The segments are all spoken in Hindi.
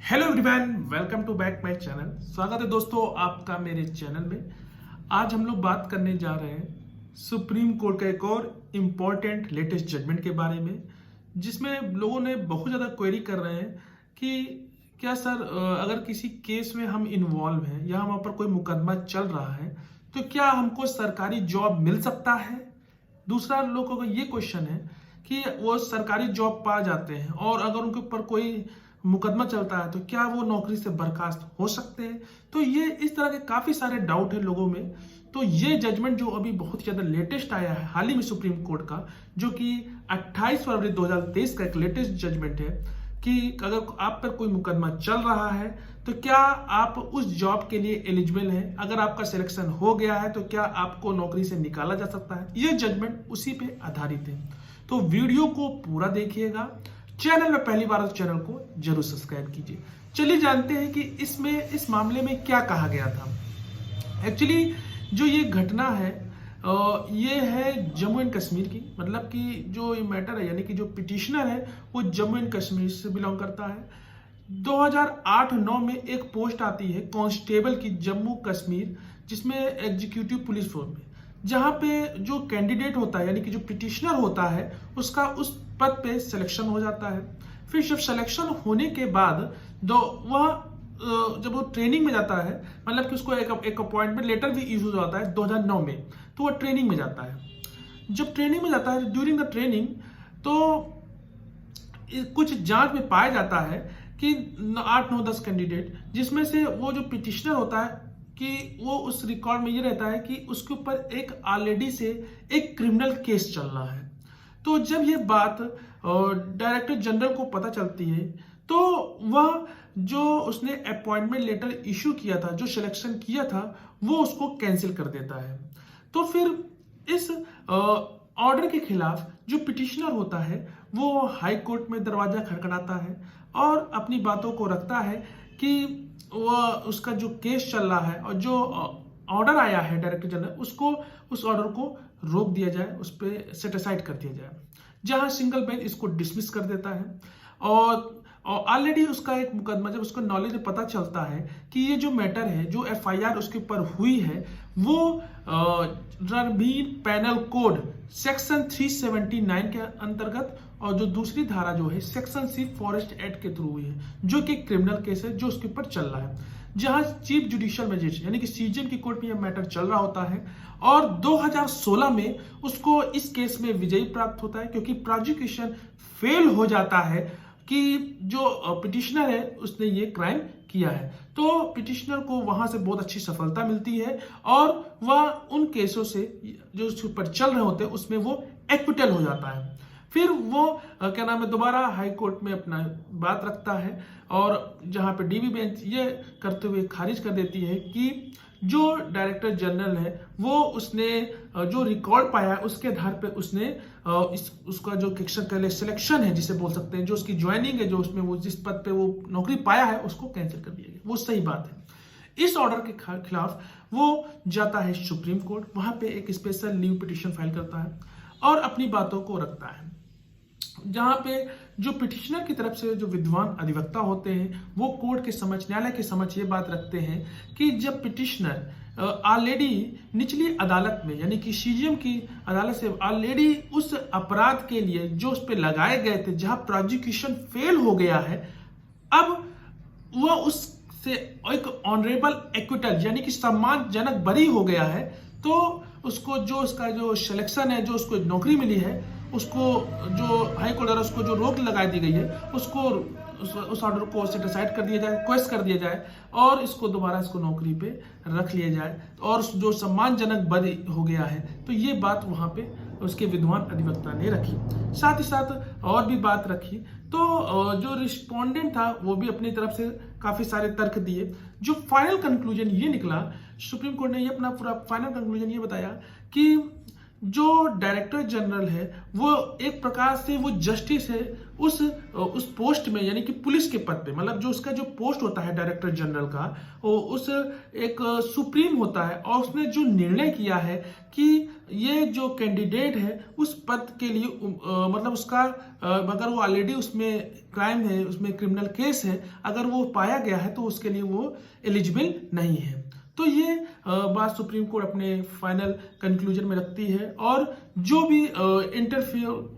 Hello everyone, welcome to back my channel. स्वागत है दोस्तों आपका मेरे चैनल में। आज हम लोग बात करने जा रहे हैं सुप्रीम कोर्ट का एक और इम्पॉर्टेंट लेटेस्ट जजमेंट के बारे में, जिसमें लोगों ने बहुत ज़्यादा क्वेरी कर रहे हैं कि क्या सर, अगर किसी केस में हम इन्वॉल्व हैं या हमारे पर कोई मुकदमा चल रहा है तो क्या हमको सरकारी जॉब मिल सकता है। दूसरा लोगों का ये क्वेश्चन है कि वो सरकारी जॉब पा जाते हैं और अगर उनके ऊपर कोई मुकदमा चलता है तो क्या वो नौकरी से बर्खास्त हो सकते हैं। तो ये इस तरह के काफी सारे डाउट है लोगों में। तो ये जजमेंट जो अभी बहुत ज्यादा लेटेस्ट आया है हाल ही में सुप्रीम कोर्ट का, जो कि 28 फरवरी 2023 का एक लेटेस्ट जजमेंट है कि अगर आप पर कोई मुकदमा चल रहा है तो क्या आप उस जॉब के लिए एलिजिबल हैं। अगर आपका सिलेक्शन हो गया है तो क्या आपको नौकरी से निकाला जा सकता है। ये जजमेंट उसी पे आधारित है। तो वीडियो को पूरा देखिएगा। चैनल में पहली बार तो चैनल को जरूर सब्सक्राइब कीजिए। चलिए जानते हैं कि इस मामले में क्या कहा गया था। एक्चुअली जो ये घटना है ये है जम्मू एंड कश्मीर की। मतलब कि जो ये मैटर है, यानी कि जो पिटिशनर है वो जम्मू एंड कश्मीर से बिलोंग करता है। 2008-9 में एक पोस्ट आती है कांस्टेबल की जम्मू कश्मीर, जिसमें एग्जीक्यूटिव पुलिस फोर्स में, जहां पे जो कैंडिडेट होता है यानी कि जो पिटिशनर होता है उसका उस पद पे सिलेक्शन हो जाता है। फिर जब सिलेक्शन होने के बाद जब वो ट्रेनिंग में जाता है, मतलब कि उसको एक अपॉइंटमेंट लेटर भी इशू होता है 2009 में, तो वो ट्रेनिंग में जाता है। जब ट्रेनिंग में जाता है, ड्यूरिंग द ट्रेनिंग तो कुछ जांच में पाया जाता है कि 8-9-10 कैंडिडेट, जिसमें से वो जो पिटिशनर होता है कि वो उस रिकॉर्ड में ये रहता है कि उसके ऊपर एक ऑलरेडी से एक क्रिमिनल केस चल रहा है। तो जब ये बात डायरेक्टर जनरल को पता चलती है तो वह जो उसने अपॉइंटमेंट लेटर इशू किया था, जो सिलेक्शन किया था, वो उसको कैंसिल कर देता है। तो फिर इस ऑर्डर के खिलाफ जो पिटिशनर होता है वो हाई कोर्ट में दरवाजा खटखटाता है और अपनी बातों को रखता है कि वह उसका जो केस चल रहा है और जो ऑर्डर आया है डायरेक्टर जनरल, उसको उस ऑर्डर को रोक दिया जाए, उस पर सेट असाइड कर दिया जाए। जहां सिंगल बेंच इसको डिसमिस कर देता है। और ऑलरेडी उसका एक मुकदमा, जब उसको नॉलेज में पता चलता है कि ये जो मैटर है, जो एफआईआर उसके ऊपर हुई है, वो रणबीर पैनल कोड सेक्शन 379 के अंतर्गत और जो दूसरी धारा जो है सेक्शन सी फॉरेस्ट एक्ट के थ्रू हुई है, जो कि क्रिमिनल केस है जो उसके ऊपर चल रहा है। जहां चीफ जुडिशियल मजिस्ट्रेट यानी कि सीजेएम की कोर्ट में यह मैटर चल रहा होता है और 2016 में उसको इस केस में विजयी प्राप्त होता है, क्योंकि प्रोसिक्यूशन फेल हो जाता है कि जो पिटिशनर है उसने ये क्राइम किया है। तो पिटिशनर को वहां से बहुत अच्छी सफलता मिलती है और वह उन केसों से जो उसके ऊपर चल रहे होते हैं उसमें वो एक्विटल हो जाता है। फिर वो क्या नाम है, दोबारा हाई कोर्ट में अपना बात रखता है और जहां पे डीबी बेंच ये करते हुए खारिज कर देती है कि जो डायरेक्टर जनरल है वो उसने जो रिकॉर्ड पाया है उसके आधार पे उसने उसका जो सिलेक्शन है जिसे बोल सकते हैं, जो उसकी ज्वाइनिंग है, जो उसमें वो जिस पद पे वो नौकरी पाया है उसको कैंसिल कर दिया गया। वो सही बात है। इस ऑर्डर के खिलाफ वो जाता है सुप्रीम कोर्ट, वहां पे एक स्पेशल लीव पिटिशन फाइल करता है और अपनी बातों को रखता है। जहां पे जो पिटिशनर की तरफ से जो विद्वान अधिवक्ता होते हैं वो कोर्ट के समझ, न्यायालय के समझ ये बात रखते हैं कि जब पिटिशनर ऑलरेडी निचली अदालत में यानी कि सीजेएम की अदालत से ऑलरेडी उस अपराध के लिए जो उस पर लगाए गए थे, जहां प्रोसिक्यूशन फेल हो गया है, अब वह उससे एक ऑनरेबल एक्विटल यानी कि सम्मानजनक बरी हो गया है, तो उसको जो उसका जो सिलेक्शन है, जो उसको नौकरी मिली है, उसको जो हाई कोर्ट द्वारा उसको जो रोक लगा दी गई है, उसको उस ऑर्डर को सेट असाइड कर दिया जाए, क्वेश्चन कर दिया जाए और इसको दोबारा इसको नौकरी पे रख लिया जाए और जो सम्मानजनक बरी हो गया है। तो ये बात वहां पे उसके विद्वान अधिवक्ता ने रखी। साथ ही साथ और भी बात रखी। तो जो रिस्पोंडेंट था वो भी अपनी तरफ से काफी सारे तर्क दिए। जो फाइनल कंक्लूजन ये निकला, सुप्रीम कोर्ट ने ये अपना पूरा फाइनल कंक्लूजन ये बताया कि जो डायरेक्टर जनरल है वो एक प्रकार से वो जस्टिस है, उस पोस्ट में, यानी कि पुलिस के पद पे, मतलब जो उसका जो पोस्ट होता है डायरेक्टर जनरल का, वो उस एक सुप्रीम होता है, और उसने जो निर्णय किया है कि ये जो कैंडिडेट है उस पद के लिए मतलब उसका अगर वो ऑलरेडी उसमें क्राइम है, उसमें क्रिमिनल केस है, अगर वो पाया गया है तो उसके लिए वो एलिजिबल नहीं है। तो ये बात सुप्रीम कोर्ट अपने फाइनल कंक्लूजन में रखती है, और जो भी इंटरफियर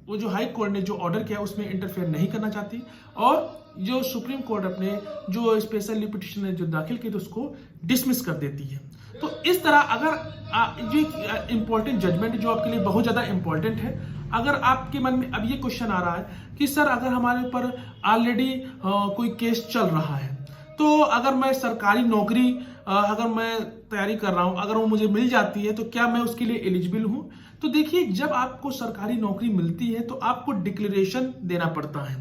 वो जो हाई कोर्ट ने जो ऑर्डर किया उसमें इंटरफेयर नहीं करना चाहती, और जो सुप्रीम कोर्ट अपने जो स्पेशल पिटीशन है जो दाखिल की तो उसको डिसमिस कर देती है। तो इस तरह अगर ये इंपॉर्टेंट जजमेंट जो आपके लिए बहुत ज्यादा इंपॉर्टेंट है, अगर आपके मन में अब ये क्वेश्चन आ रहा है कि सर अगर हमारे ऊपर ऑलरेडी कोई केस चल रहा है, तो अगर मैं सरकारी नौकरी अगर मैं तैयारी कर रहा हूं, अगर वो मुझे मिल जाती है तो क्या मैं उसके लिए एलिजिबल हूं? तो देखिए, जब आपको सरकारी नौकरी मिलती है तो आपको डिक्लेरेशन देना पड़ता है।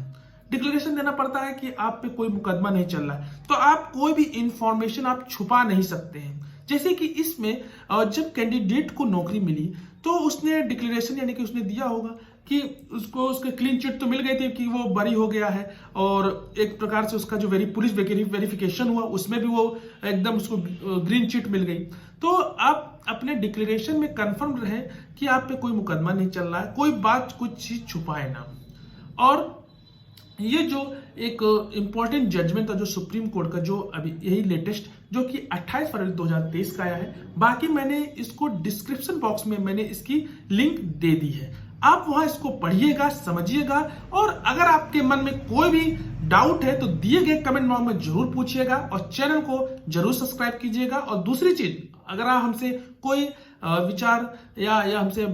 डिक्लेरेशन देना पड़ता है कि आप पे कोई मुकदमा नहीं चल रहा है, तो आप कोई भी इंफॉर्मेशन आप छुपा नहीं सकते हैं। जैसे कि इसमें जब कैंडिडेट को नौकरी मिली तो उसने डिक्लेरेशन यानी कि उसने दिया होगा कि उसको उसके क्लीन चिट तो मिल गई थी कि वो बरी हो गया है, और एक प्रकार से उसका जो पुलिस वेरिफिकेशन हुआ उसमें भी वो एकदम उसको ग्रीन चिट मिल गई। तो आप अपने डिक्लेरेशन में कंफर्म रहे कि आप पे कोई मुकदमा नहीं चल रहा है, कोई बात कुछ चीज छुपाए ना। और ये जो एक इंपॉर्टेंट जजमेंट था जो सुप्रीम कोर्ट का, जो अभी यही लेटेस्ट जो कि 28 फरवरी 2023 का आया है, बाकी मैंने इसको डिस्क्रिप्शन बॉक्स में मैंने इसकी लिंक दे दी है, आप वहां इसको पढ़िएगा, समझिएगा, और अगर आपके मन में कोई भी डाउट है तो दिए गए कमेंट बॉक्स में जरूर पूछिएगा, और चैनल को जरूर सब्सक्राइब कीजिएगा। और दूसरी चीज, अगर आप हमसे कोई विचार या हमसे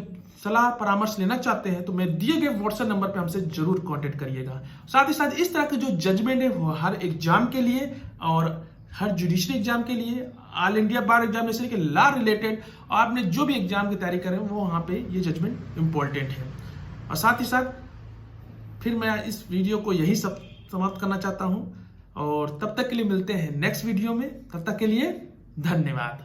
सलाह परामर्श लेना चाहते हैं तो मैं दिए गए व्हाट्सएप नंबर पे हमसे जरूर कांटेक्ट करिएगा। साथ ही साथ इस तरह के जो जजमेंट है वो हर एग्जाम के लिए और हर जुडिशरी एग्जाम के लिए, ऑल इंडिया बार एग्जामिनेशन के लॉ रिलेटेड, आपने जो भी एग्जाम की तैयारी करें वो वहां पे ये जजमेंट इंपॉर्टेंट है। और साथ ही साथ फिर मैं इस वीडियो को यही सब समाप्त करना चाहता हूं, और तब तक के लिए मिलते हैं नेक्स्ट वीडियो में। तब तक के लिए धन्यवाद।